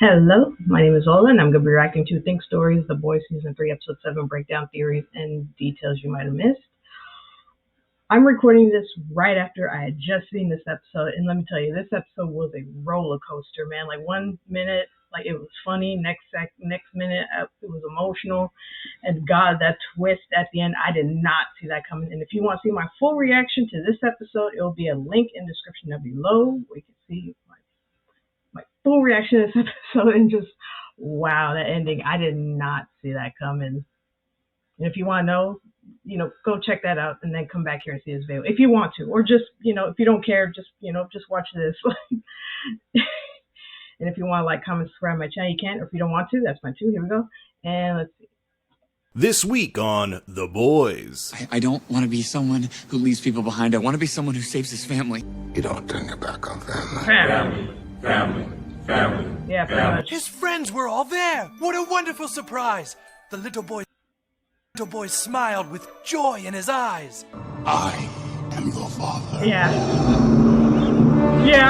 Hello, my name is Lola, and I'm going to be reacting to Think Stories, The Boys Season 3, Episode 7, breakdown theories and details you might have missed. I'm recording this right after I had just seen this episode, and let me tell you, this episode was a roller coaster, man. Like 1 minute, like it was funny, next minute, it was emotional, and God, that twist at the end, I did not see that coming. And if you want to see my full reaction to this episode, it will be a link in the description down below where you can see my full reaction to this episode and just wow, that ending. I did not see that coming. And if you want to know, go check that out and then come back here and see this video if you want to, or just, if you don't care, just watch this. And if you want to like, comment, subscribe to my channel, you can. Or if you don't want to, that's fine too. Here we go. And let's see. This week on The Boys. I don't want to be someone who leaves people behind. I want to be someone who saves his family. You don't turn your back on family. Family. Yeah, pretty much. His friends were all there. What a wonderful surprise. The little boy smiled with joy in his eyes. I am your father. Yeah,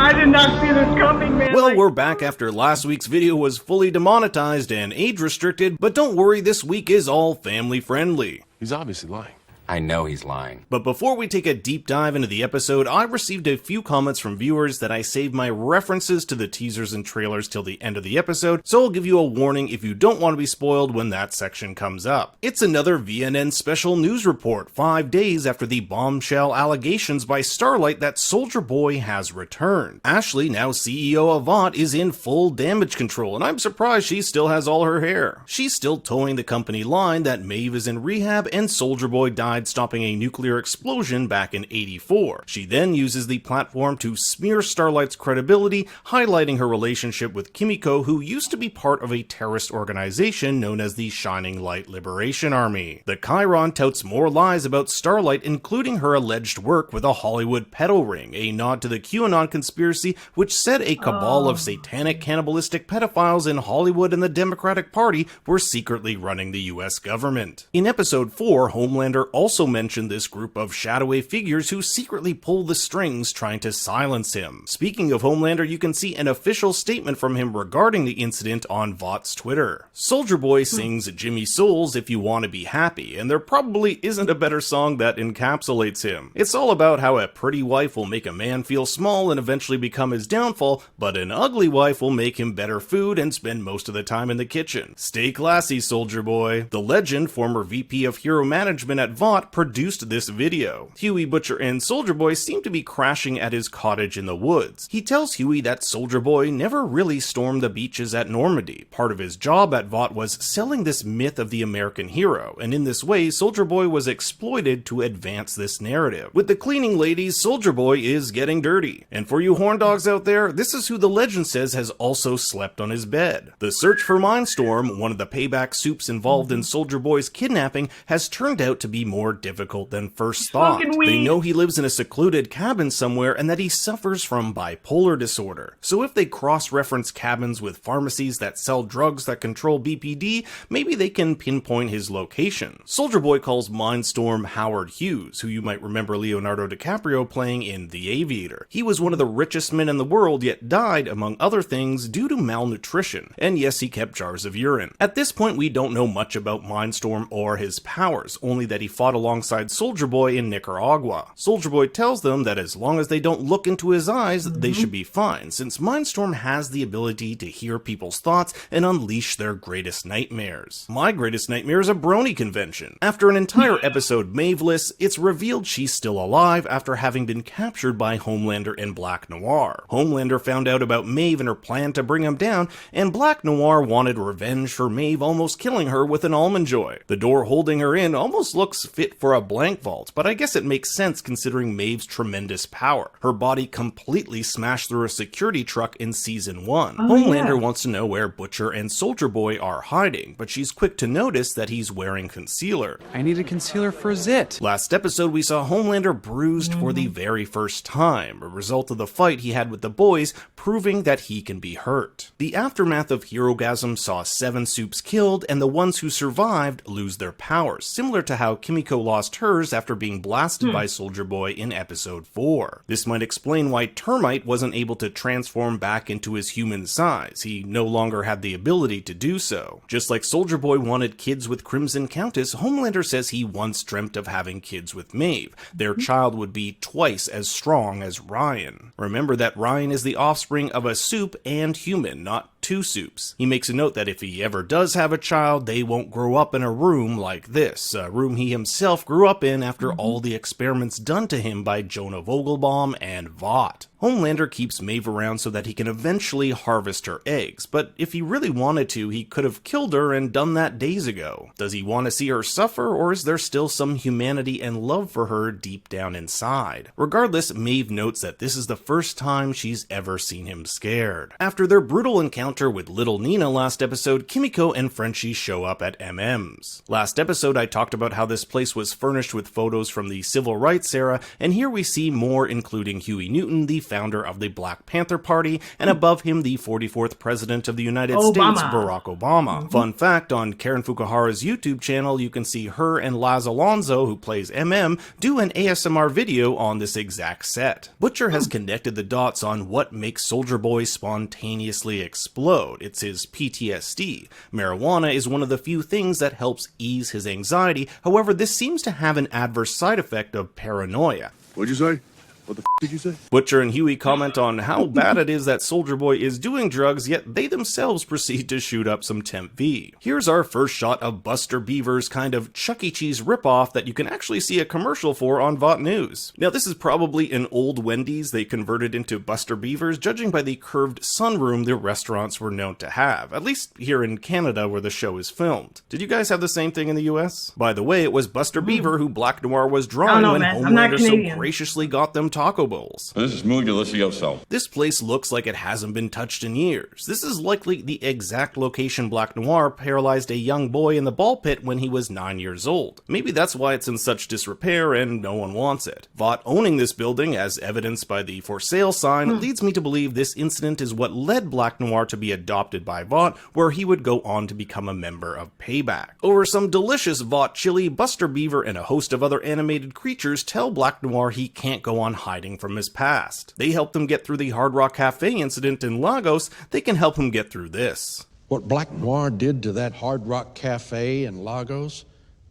I did not see this coming, man. Well, we're back after last week's video was fully demonetized and age restricted, but don't worry, this week is all family friendly. He's obviously lying. I know he's lying. But before we take a deep dive into the episode, I received a few comments from viewers that I saved my references to the teasers and trailers till the end of the episode, so I'll give you a warning if you don't want to be spoiled when that section comes up. It's another VNN special news report, 5 days after the bombshell allegations by Starlight that Soldier Boy has returned. Ashley, now CEO of Vought, is in full damage control, and I'm surprised she still has all her hair. She's still towing the company line that Maeve is in rehab and Soldier Boy died stopping a nuclear explosion back in '84. She then uses the platform to smear Starlight's credibility, highlighting her relationship with Kimiko, who used to be part of a terrorist organization known as the Shining Light Liberation Army. The Chiron touts more lies about Starlight, including her alleged work with a Hollywood pedo ring, a nod to the QAnon conspiracy, which said a cabal of satanic cannibalistic pedophiles in Hollywood and the Democratic Party were secretly running the US government. In episode 4, Homelander also mentioned this group of shadowy figures who secretly pull the strings trying to silence him. Speaking of Homelander, you can see an official statement from him regarding the incident on Vought's Twitter. Soldier Boy sings Jimmy Souls If You Want to Be Happy, and there probably isn't a better song that encapsulates him. It's all about how a pretty wife will make a man feel small and eventually become his downfall, but an ugly wife will make him better food and spend most of the time in the kitchen. Stay classy, Soldier Boy. The legend, former VP of Hero Management at Vought, produced this video. Huey, Butcher, and Soldier Boy seem to be crashing at his cottage in the woods. He tells Huey that Soldier Boy never really stormed the beaches at Normandy. Part of his job at Vought was selling this myth of the American hero, and in this way, Soldier Boy was exploited to advance this narrative. With the cleaning ladies, Soldier Boy is getting dirty. And for you horn dogs out there, this is who the legend says has also slept on his bed. The search for Mindstorm, one of the payback soups involved in Soldier Boy's kidnapping, has turned out to be more difficult than first thought. They know he lives in a secluded cabin somewhere and that he suffers from bipolar disorder. So if they cross-reference cabins with pharmacies that sell drugs that control BPD, maybe they can pinpoint his location. Soldier Boy calls Mindstorm Howard Hughes, who you might remember Leonardo DiCaprio playing in The Aviator. He was one of the richest men in the world, yet died, among other things, due to malnutrition. And yes, he kept jars of urine. At this point, we don't know much about Mindstorm or his powers, only that he fought alongside Soldier Boy in Nicaragua. Soldier Boy tells them that as long as they don't look into his eyes, they should be fine, since Mindstorm has the ability to hear people's thoughts and unleash their greatest nightmares. My greatest nightmare is a brony convention. After an entire episode Maeveless, it's revealed she's still alive after having been captured by Homelander and Black Noir. Homelander found out about Maeve and her plan to bring him down, and Black Noir wanted revenge for Maeve almost killing her with an almond joy. The door holding her in almost looks fit for a blank vault, but I guess it makes sense considering Maeve's tremendous power. Her body completely smashed through a security truck in season 1. Homelander wants to know where Butcher and Soldier Boy are hiding, but she's quick to notice that he's wearing concealer. I need a concealer for Zit. Last episode we saw Homelander bruised for the very first time, a result of the fight he had with the boys, proving that he can be hurt. The aftermath of Herogasm saw 7 Supes killed, and the ones who survived lose their powers, similar to how Kimiko Kimiko lost hers after being blasted by Soldier Boy in episode 4. This might explain why Termite wasn't able to transform back into his human size. He no longer had the ability to do so. Just like Soldier Boy wanted kids with Crimson Countess, Homelander says he once dreamt of having kids with Maeve. Their child would be twice as strong as Ryan. Remember that Ryan is the offspring of a soup and human, not two soups. He makes a note that if he ever does have a child, they won't grow up in a room like this, a room he himself grew up in after all the experiments done to him by Jonah Vogelbaum and Vought. Homelander keeps Maeve around so that he can eventually harvest her eggs, but if he really wanted to, he could have killed her and done that days ago. Does he want to see her suffer, or is there still some humanity and love for her deep down inside? Regardless, Maeve notes that this is the first time she's ever seen him scared. After their brutal encounter with Little Nina last episode, Kimiko and Frenchie show up at MM's. Last episode I talked about how this place was furnished with photos from the Civil Rights era, and here we see more, including Huey Newton, the founder of the Black Panther Party, and above him the 44th President of the United States, Barack Obama. Fun fact, on Karen Fukuhara's YouTube channel, you can see her and Laz Alonso, who plays MM, do an ASMR video on this exact set. Butcher has connected the dots on what makes Soldier Boy spontaneously explode. It's his PTSD. Marijuana is one of the few things that helps ease his anxiety, however this seems to have an adverse side effect of paranoia. What'd you say? What the did you say? Butcher and Huey comment on how bad it is that Soldier Boy is doing drugs, yet they themselves proceed to shoot up some Temp V. Here's our first shot of Buster Beaver's kind of Chuck E. Cheese ripoff that you can actually see a commercial for on Vought News. Now this is probably an old Wendy's they converted into Buster Beaver's, judging by the curved sunroom the restaurants were known to have, at least here in Canada where the show is filmed. Did you guys have the same thing in the US? By the way, it was Buster Beaver who Black Noir was drawing when Homelander so graciously got them taco bowls. This is muy delicioso. This place looks like it hasn't been touched in years. This is likely the exact location Black Noir paralyzed a young boy in the ball pit when he was 9 years old. Maybe that's why it's in such disrepair and no one wants it. Vought owning this building, as evidenced by the for sale sign, leads me to believe this incident is what led Black Noir to be adopted by Vought, where he would go on to become a member of Payback. Over some delicious Vought chili, Buster Beaver and a host of other animated creatures tell Black Noir he can't go on hiding from his past. They helped him get through the Hard Rock Cafe incident in Lagos. They can help him get through this. What Black Noir did to that Hard Rock Cafe in Lagos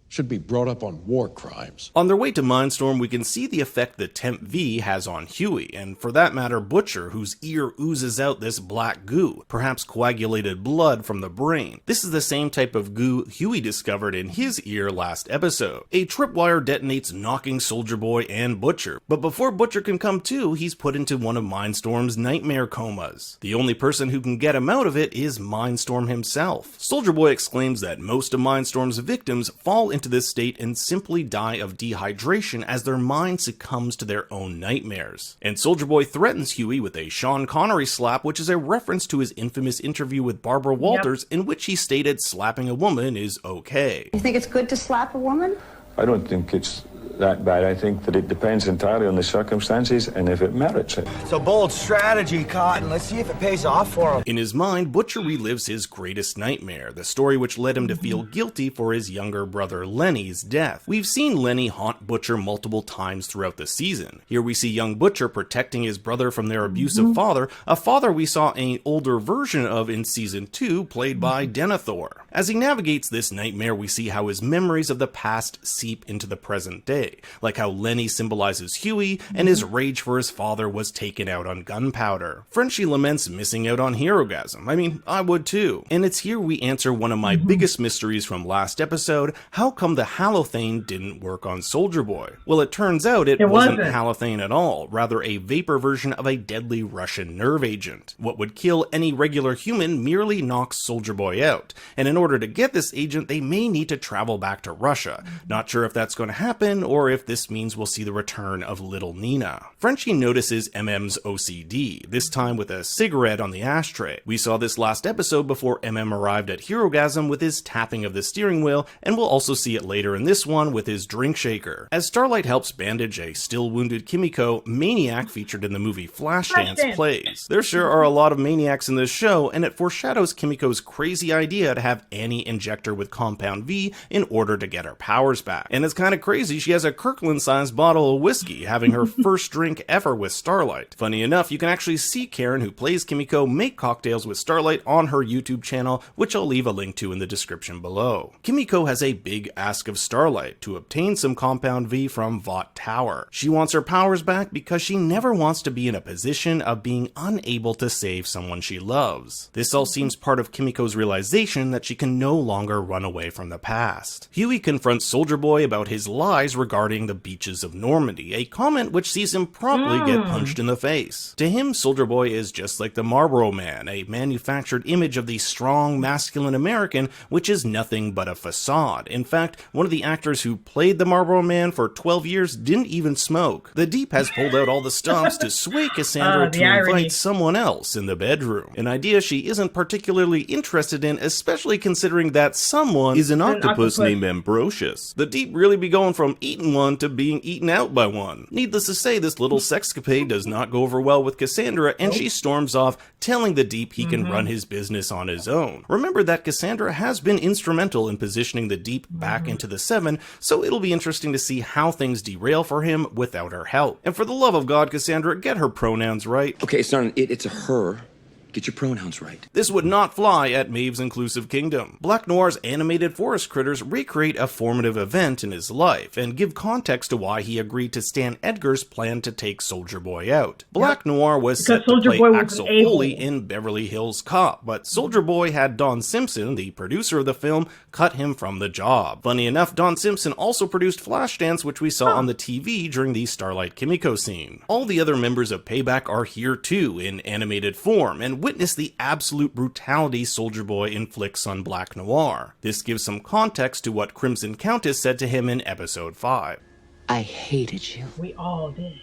should be brought up on war crimes. On their way to Mindstorm, we can see the effect that Temp V has on Huey, and for that matter Butcher, whose ear oozes out this black goo, perhaps coagulated blood from the brain. This is the same type of goo Huey discovered in his ear last episode. A tripwire detonates, knocking Soldier Boy and Butcher, but before Butcher can come to, he's put into one of Mindstorm's nightmare comas. The only person who can get him out of it is Mindstorm himself. Soldier Boy exclaims that most of Mindstorm's victims fall into this state and simply die of dehydration as their mind succumbs to their own nightmares. And Soldier Boy threatens Huey with a Sean Connery slap, which is a reference to his infamous interview with Barbara Walters, in which he stated slapping a woman is okay. You think it's good to slap a woman? I don't think it's that bad. I think that it depends entirely on the circumstances and if it merits it. It's a bold strategy, Cotton. Let's see if it pays off for him. In his mind, Butcher relives his greatest nightmare, the story which led him to feel guilty for his younger brother Lenny's death. We've seen Lenny haunt Butcher multiple times throughout the season. Here we see young Butcher protecting his brother from their abusive father, a father we saw an older version of in season 2, played by Denethor. As he navigates this nightmare, we see how his memories of the past seep into the present day, like how Lenny symbolizes Huey, and his rage for his father was taken out on gunpowder. Frenchie laments missing out on Herogasm. I mean, I would too. And it's here we answer one of my biggest mysteries from last episode: how come the halothane didn't work on Soldier Boy? Well, it turns out it wasn't halothane at all, rather a vapor version of a deadly Russian nerve agent. What would kill any regular human merely knocks Soldier Boy out, and in order to get this agent, they may need to travel back to Russia. Not sure if that's going to happen, or or if this means we'll see the return of Little Nina. Frenchie notices MM's OCD, this time with a cigarette on the ashtray. We saw this last episode before MM arrived at Herogasm with his tapping of the steering wheel, and we'll also see it later in this one with his drink shaker. As Starlight helps bandage a still wounded Kimiko, Maniac featured in the movie Flashdance plays. There sure are a lot of maniacs in this show, and it foreshadows Kimiko's crazy idea to have Annie inject her with Compound V in order to get her powers back. And it's kind of crazy she has a Kirkland-sized bottle of whiskey, having her first drink ever with Starlight. Funny enough, you can actually see Karen, who plays Kimiko, make cocktails with Starlight on her YouTube channel, which I'll leave a link to in the description below. Kimiko has a big ask of Starlight to obtain some Compound V from Vought Tower. She wants her powers back because she never wants to be in a position of being unable to save someone she loves. This all seems part of Kimiko's realization that she can no longer run away from the past. Huey confronts Soldier Boy about his lies regarding the beaches of Normandy, a comment which sees him promptly get punched in the face. To him, Soldier Boy is just like the Marlboro Man, a manufactured image of the strong, masculine American, which is nothing but a facade. In fact, one of the actors who played the Marlboro Man for 12 years didn't even smoke. The Deep has pulled out all the stops to sway Cassandra to invite someone else in the bedroom, an idea she isn't particularly interested in, especially considering that someone is an octopus named Ambrosius. The Deep really be going from eating one to being eaten out by one. Needless to say, this little sexcapade does not go over well with Cassandra, and she storms off, telling the Deep he can run his business on his own. Remember that Cassandra has been instrumental in positioning the Deep back into the Seven, so it'll be interesting to see how things derail for him without her help. And for the love of God, Cassandra, get her pronouns right. Okay, it's not an it, it's a her. Get your pronouns right. This would not fly at Maeve's Inclusive Kingdom. Black Noir's animated forest critters recreate a formative event in his life and give context to why he agreed to Stan Edgar's plan to take Soldier Boy out. Black Noir was set to play Axel Foley in Beverly Hills Cop, but Soldier Boy had Don Simpson, the producer of the film, cut him from the job. Funny enough, Don Simpson also produced Flashdance, which we saw on the TV during the Starlight Kimiko scene. All the other members of Payback are here too in animated form, and witness the absolute brutality Soldier Boy inflicts on Black Noir. This gives some context to what Crimson Countess said to him in episode 5. I hated you. We all did.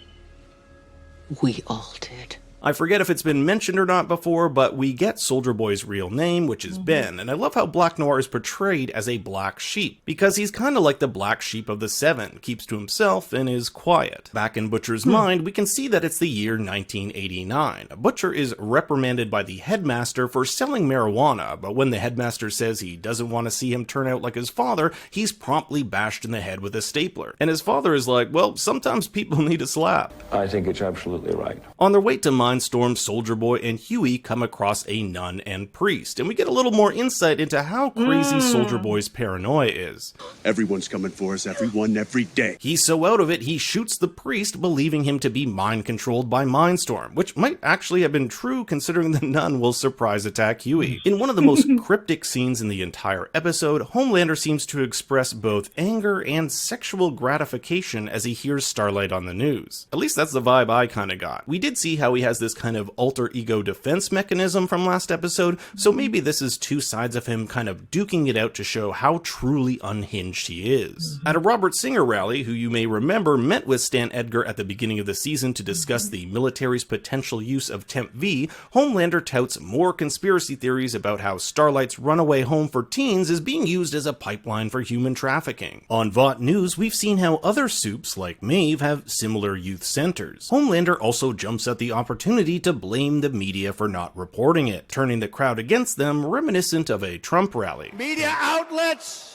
We all did. I forget if it's been mentioned or not before, but we get Soldier Boy's real name, which is Ben, and I love how Black Noir is portrayed as a black sheep, because he's kinda like the black sheep of the Seven, keeps to himself and is quiet. Back in Butcher's mind, we can see that it's the year 1989. Butcher is reprimanded by the headmaster for selling marijuana, but when the headmaster says he doesn't want to see him turn out like his father, he's promptly bashed in the head with a stapler. And his father is like, well, sometimes people need a slap. I think it's absolutely right. On their way to Mindstorm, Soldier Boy and Huey come across a nun and priest, and we get a little more insight into how crazy Soldier Boy's paranoia is. Everyone's coming for us, everyone, every day. He's so out of it, he shoots the priest, believing him to be mind-controlled by Mindstorm, which might actually have been true considering the nun will surprise attack Huey. In one of the most cryptic scenes in the entire episode, Homelander seems to express both anger and sexual gratification as he hears Starlight on the news. At least that's the vibe I kinda got. We did see how he has this kind of alter ego defense mechanism from last episode, so maybe this is two sides of him kind of duking it out to show how truly unhinged he is. At a Robert Singer rally, who you may remember met with Stan Edgar at the beginning of the season to discuss the military's potential use of Temp V, Homelander touts more conspiracy theories about how Starlight's runaway home for teens is being used as a pipeline for human trafficking. On Vought News, we've seen how other soups like Maeve have similar youth centers. Homelander also jumps at the opportunity to blame the media for not reporting it, turning the crowd against them, reminiscent of a Trump rally. Media outlets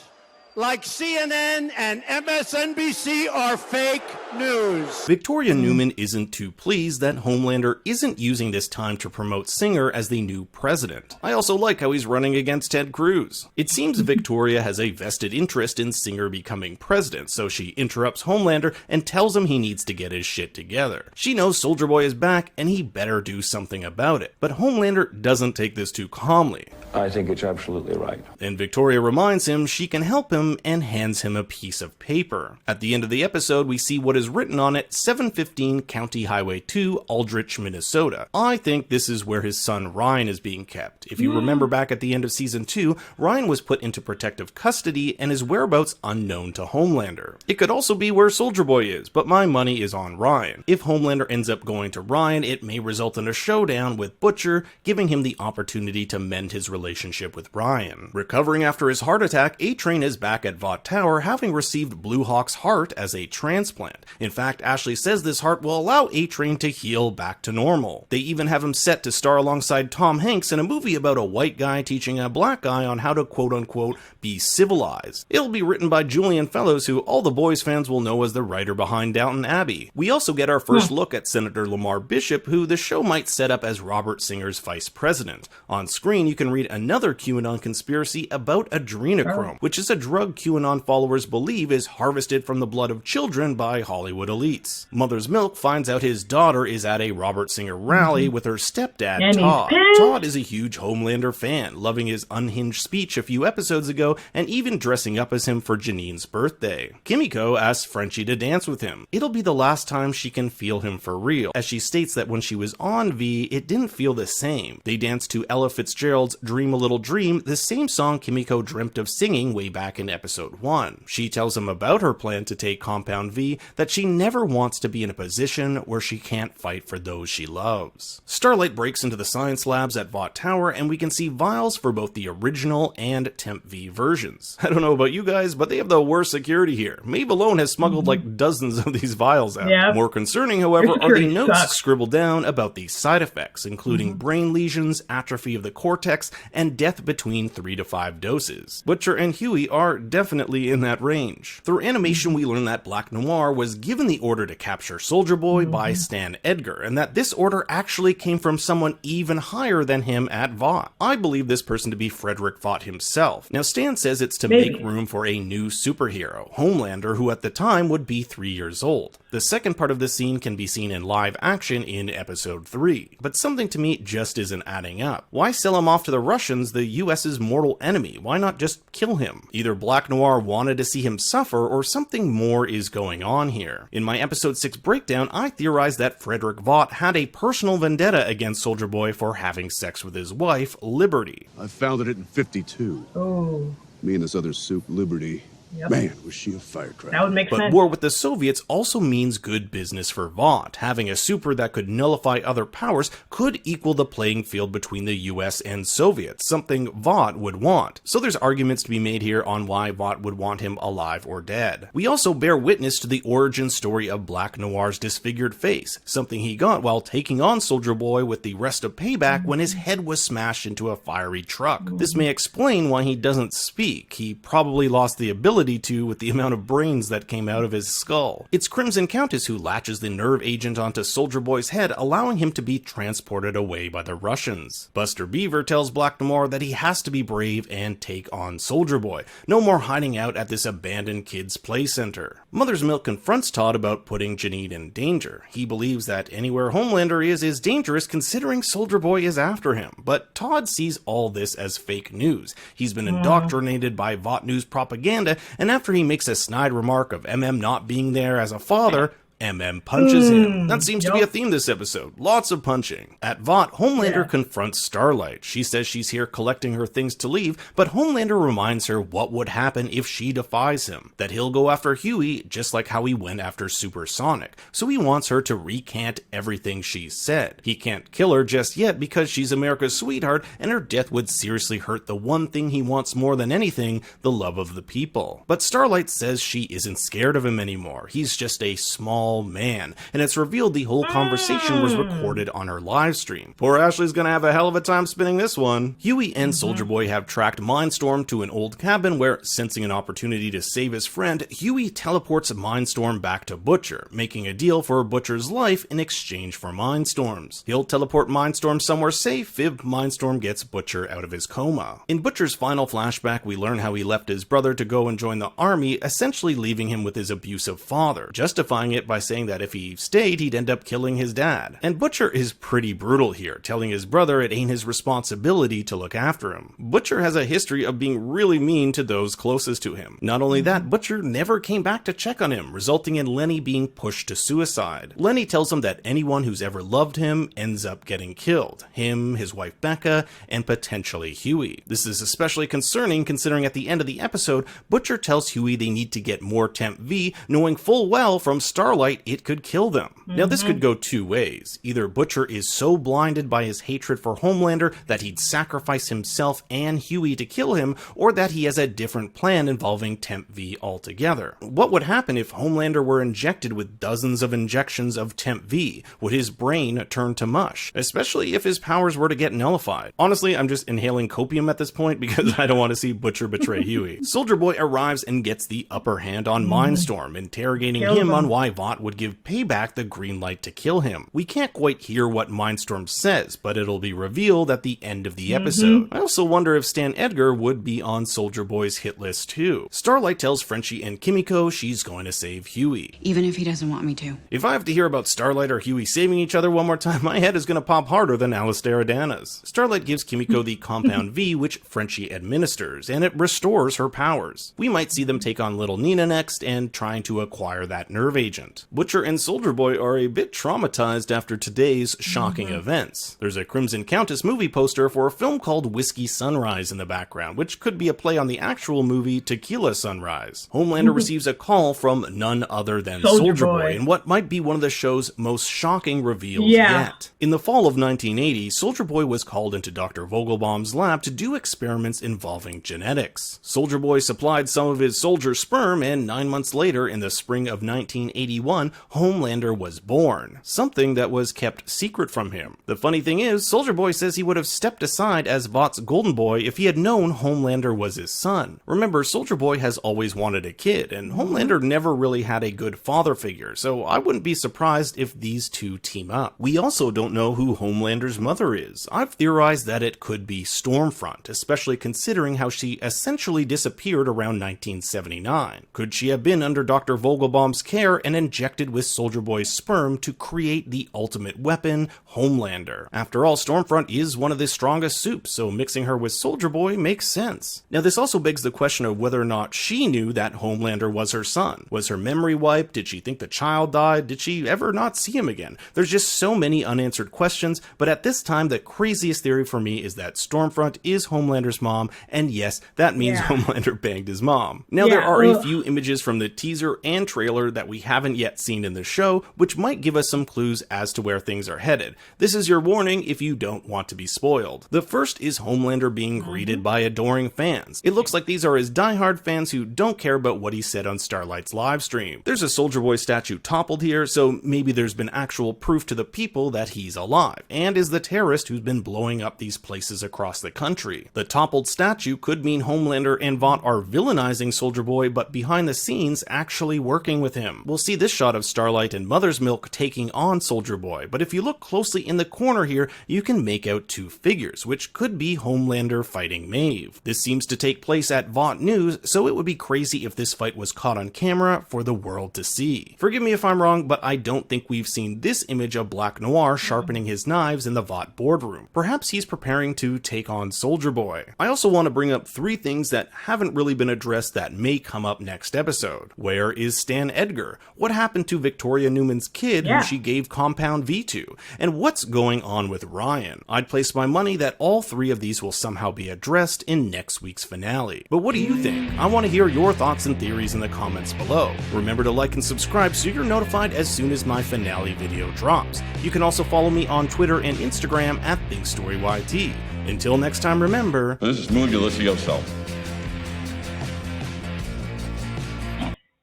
like CNN and MSNBC are fake news. Victoria Newman isn't too pleased that Homelander isn't using this time to promote Singer as the new president. I also like how he's running against Ted Cruz. It seems Victoria has a vested interest in Singer becoming president, so she interrupts Homelander and tells him he needs to get his shit together. She knows Soldier Boy is back and he better do something about it, but Homelander doesn't take this too calmly. I think it's absolutely right. And Victoria reminds him she can help him and hands him a piece of paper. At the end of the episode, we see what is written on it: 715 County Highway 2, Aldrich, Minnesota. I think this is where his son Ryan is being kept. If you remember back at the end of season 2, Ryan was put into protective custody and his whereabouts unknown to Homelander. It could also be where Soldier Boy is, but my money is on Ryan. If Homelander ends up going to Ryan, it may result in a showdown with Butcher, giving him the opportunity to mend his relationship with Ryan. Recovering after his heart attack, A-Train is back at Vought Tower, having received Blue Hawk's heart as a transplant. In fact, Ashley says this heart will allow A-Train to heal back to normal. They even have him set to star alongside Tom Hanks in a movie about a white guy teaching a black guy on how to quote-unquote be civilized. It'll be written by Julian Fellows, who all the Boys fans will know as the writer behind Downton Abbey. We also get our first look at Senator Lamar Bishop, who the show might set up as Robert Singer's vice president. On screen, you can read another QAnon conspiracy about adrenochrome, which is a drug QAnon followers believe is harvested from the blood of children by Hollywood elites. Mother's Milk finds out his daughter is at a Robert Singer rally with her stepdad, And Todd. he's pissed. Todd is a huge Homelander fan, loving his unhinged speech a few episodes ago and even dressing up as him for Janine's birthday. Kimiko asks Frenchie to dance with him. It'll be the last time she can feel him for real, as she states that when she was on V, it didn't feel the same. They danced to Ella Fitzgerald's Dream a Little Dream, the same song Kimiko dreamt of singing way back in episode 1. She tells him about her plan to take Compound V, that she never wants to be in a position where she can't fight for those she loves. Starlight breaks into the science labs at Vought Tower, and we can see vials for both the original and Temp V versions. I don't know about you guys, but they have the worst security here. Maeve alone has smuggled like dozens of these vials out. Yeah. More concerning, however, are the notes sucks. scribbled down about the side effects, including brain lesions, atrophy of the cortex, and death between 3 to 5 doses. Butcher and Huey are definitely in that range. Through animation, we learn that Black Noir was given the order to capture Soldier Boy by Stan Edgar, and that this order actually came from someone even higher than him at Vought. I believe this person to be Frederick Vought himself. Now, Stan says it's to make room for a new superhero, Homelander, who at the time would be 3 years old. The second part of the scene can be seen in live action in episode 3, but something to me just isn't adding up. Why sell him off to the Russians, the US's mortal enemy? Why not just kill him? Either Black Noir wanted to see him suffer, or something more is going on here. In my episode 6 breakdown, I theorized that Frederick Vought had a personal vendetta against Soldier Boy for having sex with his wife, Liberty. I founded it in 52. Oh. Me and this other soup, Liberty. Yep. Man, was she a firecracker. That would make sense. But war with the Soviets also means good business for Vought. Having a super that could nullify other powers could equal the playing field between the US and Soviets, something Vought would want. So there's arguments to be made here on why Vought would want him alive or dead. We also bear witness to the origin story of Black Noir's disfigured face, something he got while taking on Soldier Boy with the rest of Payback when his head was smashed into a fiery truck. This may explain why he doesn't speak. He probably lost the ability to with the amount of brains that came out of his skull. It's Crimson Countess who latches the nerve agent onto Soldier Boy's head, allowing him to be transported away by the Russians. Buster Beaver tells Black Noir that he has to be brave and take on Soldier Boy. No more hiding out at this abandoned kids' play center. Mother's Milk confronts Todd about putting Janine in danger. He believes that anywhere Homelander is dangerous considering Soldier Boy is after him. But Todd sees all this as fake news. He's been indoctrinated by Vought News propaganda, and after he makes a snide remark of MM not being there as a father, MM punches him. That seems to be a theme this episode. Lots of punching. At Vought, Homelander confronts Starlight. She says she's here collecting her things to leave, but Homelander reminds her what would happen if she defies him. That he'll go after Huey, just like how he went after Supersonic. So he wants her to recant everything she's said. He can't kill her just yet because she's America's sweetheart, and her death would seriously hurt the one thing he wants more than anything, the love of the people. But Starlight says she isn't scared of him anymore. He's just a small man, and it's revealed the whole conversation was recorded on her live stream. Poor Ashley's gonna have a hell of a time spinning this one. Huey and Soldier Boy have tracked Mindstorm to an old cabin where, sensing an opportunity to save his friend, Huey teleports Mindstorm back to Butcher, making a deal for Butcher's life in exchange for Mindstorm's. He'll teleport Mindstorm somewhere safe if Mindstorm gets Butcher out of his coma. In Butcher's final flashback, we learn how he left his brother to go and join the army, essentially leaving him with his abusive father, justifying it by by saying that if he stayed, he'd end up killing his dad. And Butcher is pretty brutal here, telling his brother it ain't his responsibility to look after him. Butcher has a history of being really mean to those closest to him. Not only that, Butcher never came back to check on him, resulting in Lenny being pushed to suicide. Lenny tells him that anyone who's ever loved him ends up getting killed. Him, his wife Becca, and potentially Huey. This is especially concerning considering at the end of the episode, Butcher tells Huey they need to get more Temp V, knowing full well from Starlight it could kill them. Now this could go two ways. Either Butcher is so blinded by his hatred for Homelander that he'd sacrifice himself and Huey to kill him, or that he has a different plan involving Temp V altogether. What would happen if Homelander were injected with dozens of injections of Temp V? Would his brain turn to mush? Especially if his powers were to get nullified. Honestly, I'm just inhaling copium at this point because I don't want to see Butcher betray Huey. Soldier Boy arrives and gets the upper hand on Mindstorm, interrogating him on why Vought would give Payback the green light to kill him. We can't quite hear what Mindstorm says, but it'll be revealed at the end of the episode. I also wonder if Stan Edgar would be on Soldier Boy's hit list too. Starlight tells Frenchie and Kimiko she's going to save Huey. Even if he doesn't want me to. If I have to hear about Starlight or Huey saving each other one more time, my head is going to pop harder than Alistair Adana's. Starlight gives Kimiko the Compound V, which Frenchie administers, and it restores her powers. We might see them take on Little Nina next and trying to acquire that nerve agent. Butcher and Soldier Boy are a bit traumatized after today's shocking events. There's a Crimson Countess movie poster for a film called Whiskey Sunrise in the background, which could be a play on the actual movie Tequila Sunrise. Homelander receives a call from none other than Soldier Boy in what might be one of the show's most shocking reveals yet. In the fall of 1980, Soldier Boy was called into Dr. Vogelbaum's lab to do experiments involving genetics. Soldier Boy supplied some of his soldier sperm, and 9 months later, in the spring of 1981, Homelander was born, something that was kept secret from him. The funny thing is, Soldier Boy says he would have stepped aside as Vought's golden boy if he had known Homelander was his son. Remember, Soldier Boy has always wanted a kid, and Homelander never really had a good father figure, so I wouldn't be surprised if these two team up. We also don't know who Homelander's mother is. I've theorized that it could be Stormfront, especially considering how she essentially disappeared around 1979. Could she have been under Dr. Vogelbaum's care and injected with Soldier Boy's sperm to create the ultimate weapon, Homelander? After all, Stormfront is one of the strongest soups, so mixing her with Soldier Boy makes sense. Now this also begs the question of whether or not she knew that Homelander was her son. Was her memory wiped? Did she think the child died? Did she ever not see him again? There's just so many unanswered questions, but at this time the craziest theory for me is that Stormfront is Homelander's mom, and yes, that means Homelander banged his mom. Now there are a few images from the teaser and trailer that we haven't yet seen in the show, which might give us some clues as to where things are headed. This is your warning if you don't want to be spoiled. The first is Homelander being greeted by adoring fans. It looks like these are his diehard fans who don't care about what he said on Starlight's live stream. There's a Soldier Boy statue toppled here, so maybe there's been actual proof to the people that he's alive, and is the terrorist who's been blowing up these places across the country. The toppled statue could mean Homelander and Vought are villainizing Soldier Boy, but behind the scenes actually working with him. We'll see this shot of Starlight and Mother's Milk taking on Soldier Boy, but if you look closely in the corner here, you can make out two figures, which could be Homelander fighting Maeve. This seems to take place at Vought News, so it would be crazy if this fight was caught on camera for the world to see. Forgive me if I'm wrong, but I don't think we've seen this image of Black Noir sharpening his knives in the Vought boardroom. Perhaps he's preparing to take on Soldier Boy. I also want to bring up three things that haven't really been addressed that may come up next episode. Where is Stan Edgar? What happened to Victoria Newman's kid who she gave Compound V to? And what's going on with Ryan? I'd place my money that all three of these will somehow be addressed in next week's finale. But what do you think? I want to hear your thoughts and theories in the comments below. Remember to like and subscribe so you're notified as soon as my finale video drops. You can also follow me on Twitter and Instagram at ThinkStoryYT. Until next time, remember... This is Moon Ulysses yourself.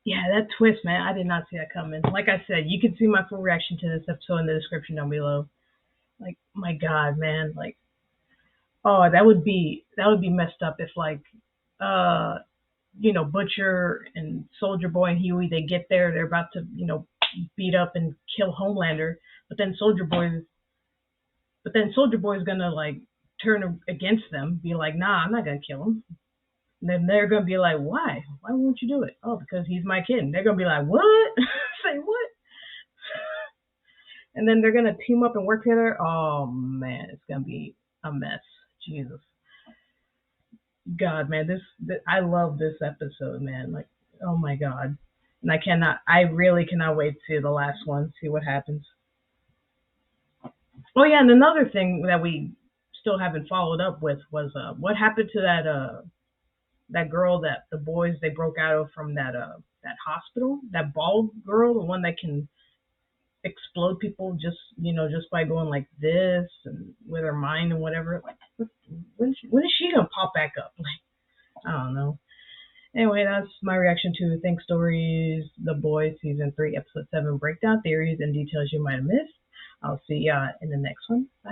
Yeah, that twist, man, I did not see that coming. Like I said, you can see my full reaction to this episode in the description down below. Like, my God, man, like, oh, that would be messed up if, like, you know, Butcher and Soldier Boy and Huey, they get there, they're about to, you know, beat up and kill Homelander, but then Soldier Boy's gonna, like, turn against them, be like, nah, I'm not gonna kill him. And then they're gonna be like, why? Why won't you do it? Oh, because he's my kid. And they're gonna be like, what? Say what? and then they're gonna team up and work together. Oh man, it's gonna be a mess. Jesus, God, man, this I love this episode, man. Like, oh my God, and I really cannot wait to see the last one, see what happens. Oh yeah, and another thing that we still haven't followed up with was what happened to that girl that the boys they broke out of from that hospital, that bald girl, the one that can explode people just by going like this and with her mind and whatever. Like, when is she gonna pop back up? Like, I don't know. Anyway, that's my reaction to Think Stories, The Boys, Season 3, Episode 7, Breakdown Theories and Details You Might Have Missed. I'll see ya in the next one. Bye.